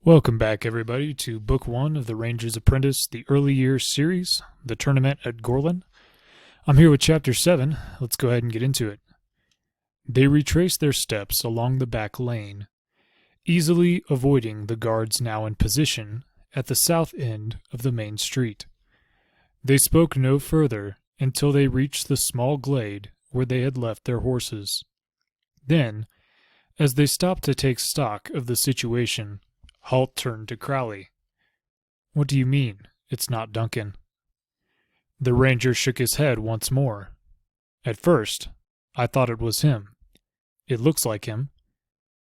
Welcome back, everybody, to Book 1 of the Ranger's Apprentice, the Early Years series, The Tournament at Gorlan. I'm here with Chapter 7. Let's go ahead and get into it. They retraced their steps along the back lane, easily avoiding the guards now in position at the south end of the main street. They spoke no further until they reached the small glade where they had left their horses. Then, as they stopped to take stock of the situation, Halt turned to Crowley. "What do you mean, it's not Duncan?" The ranger shook his head once more. "At first, I thought it was him. It looks like him.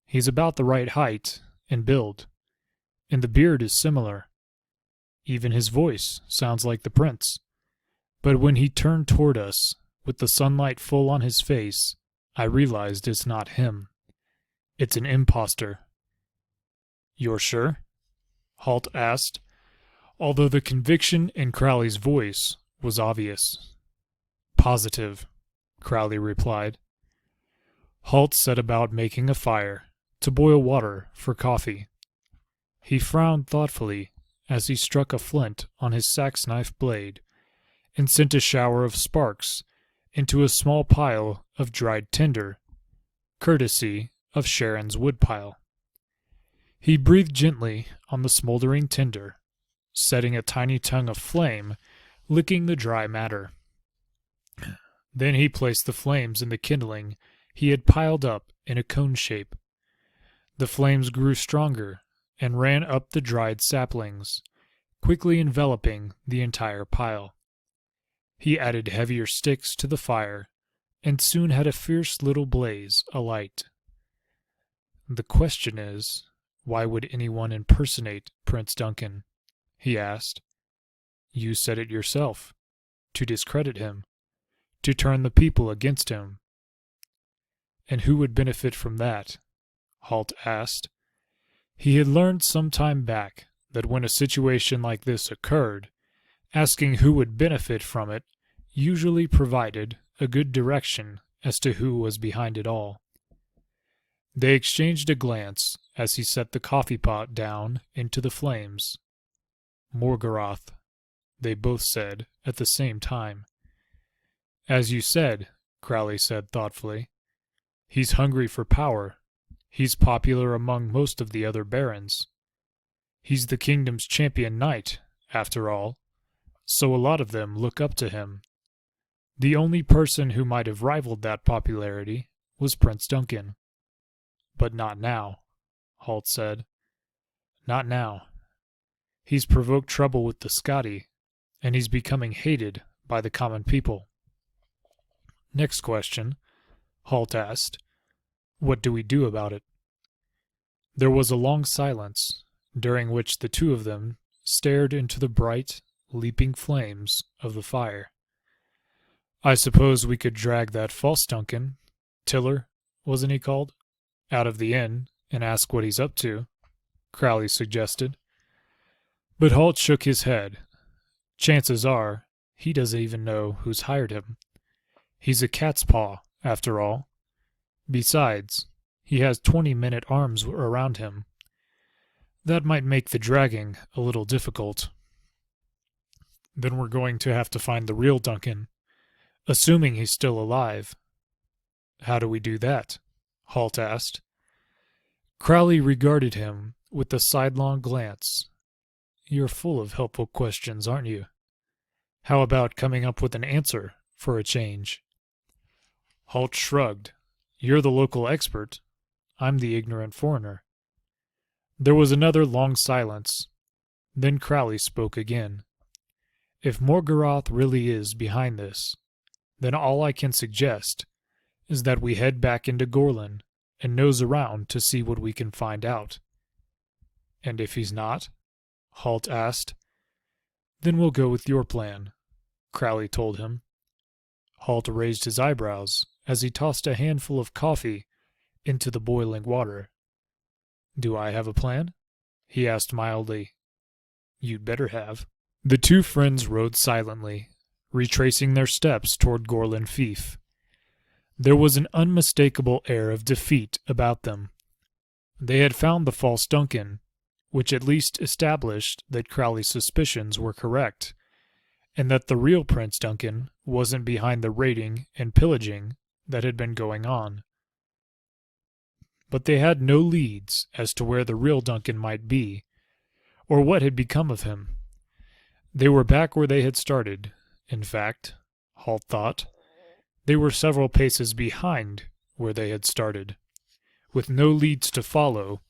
He's about the right height and build, and the beard is similar. Even his voice sounds like the prince. But when he turned toward us, with the sunlight full on his face, I realized it's not him. It's an impostor." "You're sure?" Halt asked, although the conviction in Crowley's voice was obvious. "Positive," Crowley replied. Halt set about making a fire to boil water for coffee. He frowned thoughtfully as he struck a flint on his sax knife blade and sent a shower of sparks into a small pile of dried tinder, courtesy of Sharon's woodpile. He breathed gently on the smoldering tinder, setting a tiny tongue of flame licking the dry matter. Then he placed the flames in the kindling he had piled up in a cone shape. The flames grew stronger and ran up the dried saplings, quickly enveloping the entire pile. He added heavier sticks to the fire and soon had a fierce little blaze alight. "The question is, why would anyone impersonate Prince Duncan?" he asked. "You said it yourself. To discredit him. To turn the people against him." "And who would benefit from that?" Halt asked. He had learned some time back that when a situation like this occurred, asking who would benefit from it usually provided a good direction as to who was behind it all. They exchanged a glance as he set the coffee pot down into the flames. "Morgarath," they both said at the same time. "As you said," Crowley said thoughtfully, "he's hungry for power. He's popular among most of the other barons. He's the kingdom's champion knight, after all, so a lot of them look up to him. The only person who might have rivaled that popularity was Prince Duncan. But not now," Halt said. "Not now. He's provoked trouble with the Scotty, and he's becoming hated by the common people." "Next question," Halt asked. "What do we do about it?" There was a long silence, during which the two of them stared into the bright, leaping flames of the fire. "I suppose we could drag that false Duncan, Tiller, wasn't he called, out of the inn and ask what he's up to," Crowley suggested. But Halt shook his head. "Chances are he doesn't even know who's hired him. He's a cat's paw, after all. Besides, he has 20 men-at-arms around him. That might make the dragging a little difficult." "Then we're going to have to find the real Duncan, assuming he's still alive." "How do we do that?" Halt asked. Crowley regarded him with a sidelong glance. "You're full of helpful questions, aren't you? How about coming up with an answer for a change?" Halt shrugged. "You're the local expert. I'm the ignorant foreigner." There was another long silence. Then Crowley spoke again. "If Morgarath really is behind this, then all I can suggest is that we head back into Gorlan and nose around to see what we can find out." "And if he's not?" Halt asked. "Then we'll go with your plan," Crowley told him. Halt raised his eyebrows as he tossed a handful of coffee into the boiling water. "Do I have a plan?" he asked mildly. "You'd better have." The two friends rode silently, retracing their steps toward Gorlan Fief. There was an unmistakable air of defeat about them. They had found the false Duncan, which at least established that Crowley's suspicions were correct, and that the real Prince Duncan wasn't behind the raiding and pillaging that had been going on. But they had no leads as to where the real Duncan might be, or what had become of him. They were back where they had started. In fact, Halt thought, they were several paces behind where they had started, with no leads to follow,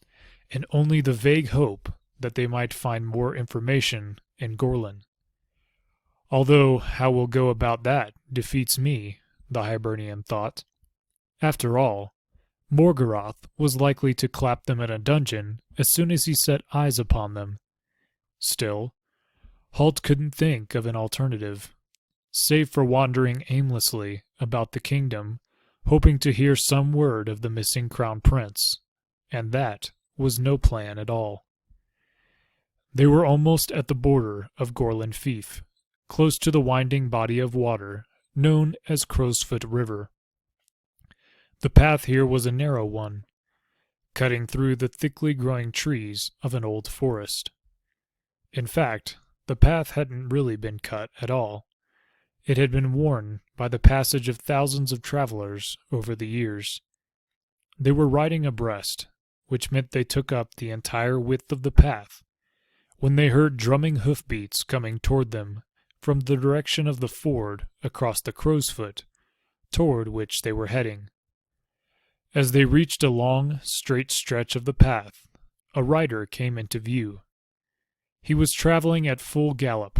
and only the vague hope that they might find more information in Gorlan. Although how we'll go about that defeats me, the Hibernian thought. After all, Morgoth was likely to clap them in a dungeon as soon as he set eyes upon them. Still, Halt couldn't think of an alternative, save for wandering aimlessly about the kingdom, hoping to hear some word of the missing crown prince, and that was no plan at all. They were almost at the border of Gorlan Fief, close to the winding body of water known as Crowsfoot River. The path here was a narrow one, cutting through the thickly growing trees of an old forest. In fact, the path hadn't really been cut at all. It had been worn by the passage of thousands of travelers over the years. They were riding abreast, which meant they took up the entire width of the path, when they heard drumming hoofbeats coming toward them from the direction of the ford across the Crowsfoot, toward which they were heading. As they reached a long, straight stretch of the path, a rider came into view. He was traveling at full gallop,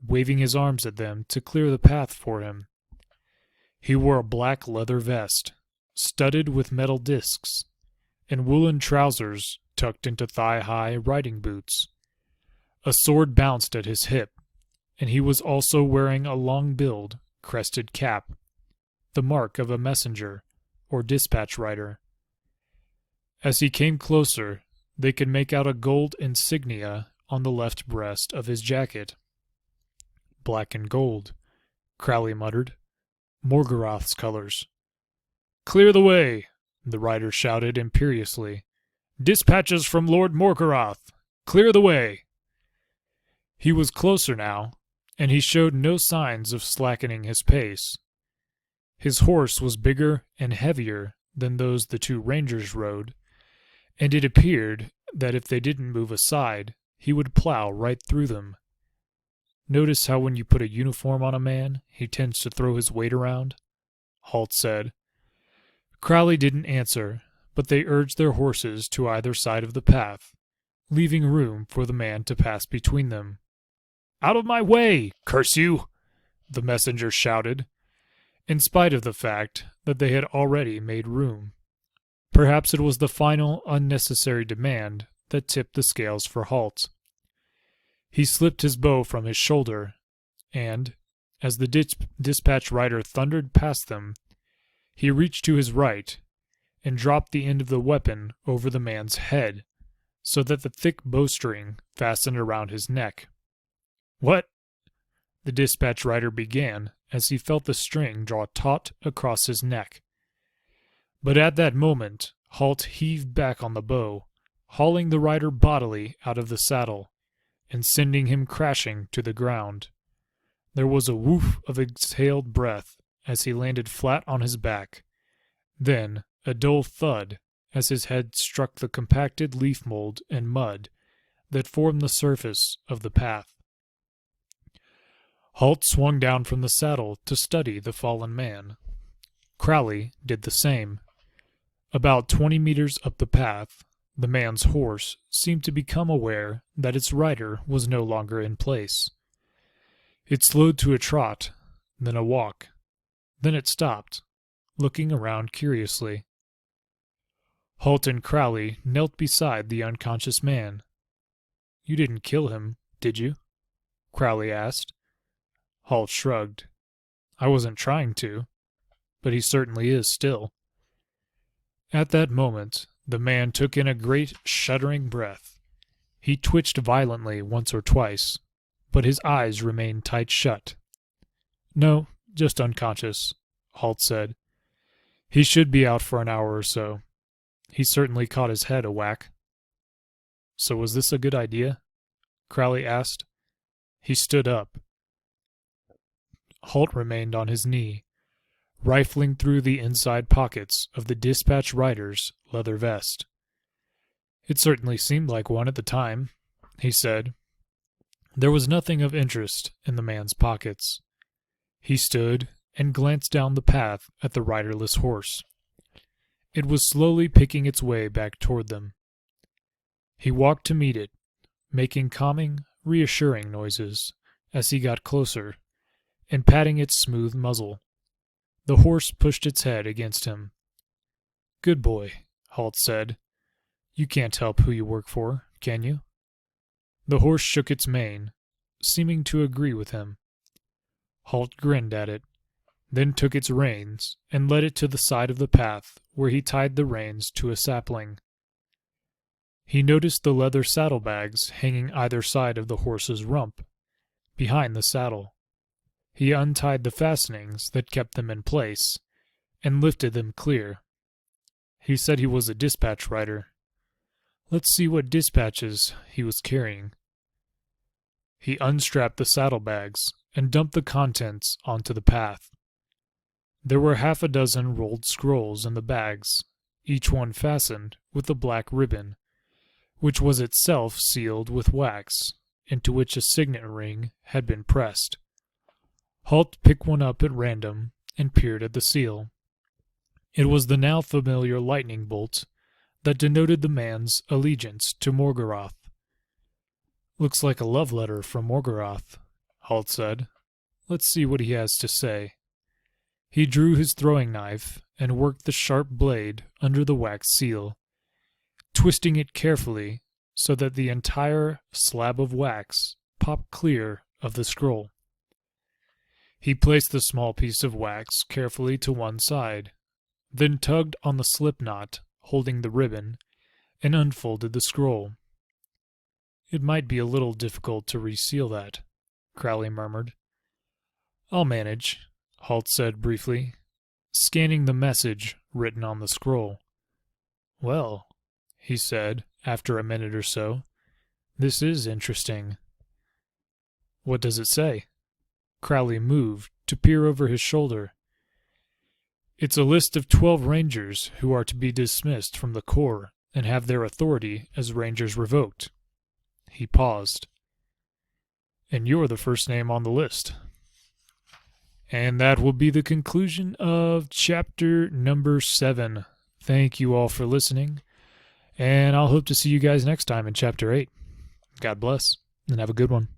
waving his arms at them to clear the path for him. He wore a black leather vest, studded with metal discs, and woolen trousers tucked into thigh-high riding boots. A sword bounced at his hip, and he was also wearing a long-billed, crested cap, the mark of a messenger or dispatch rider. As he came closer, they could make out a gold insignia on the left breast of his jacket. "Black and gold," Crowley muttered. "Morgoth's colors." "Clear the way!" the rider shouted imperiously. "Dispatches from Lord Morgoth! Clear the way!" He was closer now, and he showed no signs of slackening his pace. His horse was bigger and heavier than those the two rangers rode, and it appeared that if they didn't move aside, he would plow right through them. "Notice how when you put a uniform on a man, he tends to throw his weight around?" Halt said. Crowley didn't answer, but they urged their horses to either side of the path, leaving room for the man to pass between them. "Out of my way, curse you!" the messenger shouted, in spite of the fact that they had already made room. Perhaps it was the final unnecessary demand that tipped the scales for Halt. He slipped his bow from his shoulder, and, as the dispatch rider thundered past them, he reached to his right and dropped the end of the weapon over the man's head, so that the thick bowstring fastened around his neck. "What?" the dispatch rider began as he felt the string draw taut across his neck. But at that moment Halt heaved back on the bow, hauling the rider bodily out of the saddle, and sending him crashing to the ground. There was a whoof of exhaled breath as he landed flat on his back, then a dull thud as his head struck the compacted leaf mold and mud that formed the surface of the path. Halt swung down from the saddle to study the fallen man. Crowley did the same. About 20 meters up the path, the man's horse seemed to become aware that its rider was no longer in place. It slowed to a trot, then a walk. Then it stopped, looking around curiously. Halt and Crowley knelt beside the unconscious man. "You didn't kill him, did you?" Crowley asked. Halt shrugged. "I wasn't trying to, but he certainly is still." At that moment, the man took in a great, shuddering breath. He twitched violently once or twice, but his eyes remained tight shut. "No, just unconscious," Halt said. "He should be out for an hour or so. He certainly caught his head a whack." So was this a good idea? Crowley asked. He stood up. Halt remained on his knee, rifling through the inside pockets of the dispatch rider's leather vest. It certainly seemed like one at the time, he said. There was nothing of interest in the man's pockets. He stood and glanced down the path at the riderless horse. It was slowly picking its way back toward them. He walked to meet it, making calming, reassuring noises as he got closer, and patting its smooth muzzle. The horse pushed its head against him. Good boy, Halt said. You can't help who you work for, can you? The horse shook its mane, seeming to agree with him. Halt grinned at it, then took its reins and led it to the side of the path where he tied the reins to a sapling. He noticed the leather saddlebags hanging either side of the horse's rump, behind the saddle. He untied the fastenings that kept them in place and lifted them clear. He said he was a dispatch rider. Let's see what dispatches he was carrying. He unstrapped the saddlebags and dumped the contents onto the path. There were 6 rolled scrolls in the bags, each one fastened with a black ribbon, which was itself sealed with wax, into which a signet ring had been pressed. Halt picked one up at random and peered at the seal. It was the now familiar lightning bolt that denoted the man's allegiance to Morgarath. Looks like a love letter from Morgarath, Halt said. Let's see what he has to say. He drew his throwing knife and worked the sharp blade under the wax seal, twisting it carefully so that the entire slab of wax popped clear of the scroll. He placed the small piece of wax carefully to one side, then tugged on the slip knot holding the ribbon, and unfolded the scroll. It might be a little difficult to reseal that, Crowley murmured. I'll manage, Halt said briefly, scanning the message written on the scroll. Well, he said, after a minute or so, this is interesting. What does it say? Crowley moved to peer over his shoulder. It's a list of 12 Rangers who are to be dismissed from the Corps and have their authority as Rangers revoked. He paused. And you're the first name on the list. And that will be the conclusion of chapter number 7. Thank you all for listening, and I'll hope to see you guys next time in chapter 8. God bless, and have a good one.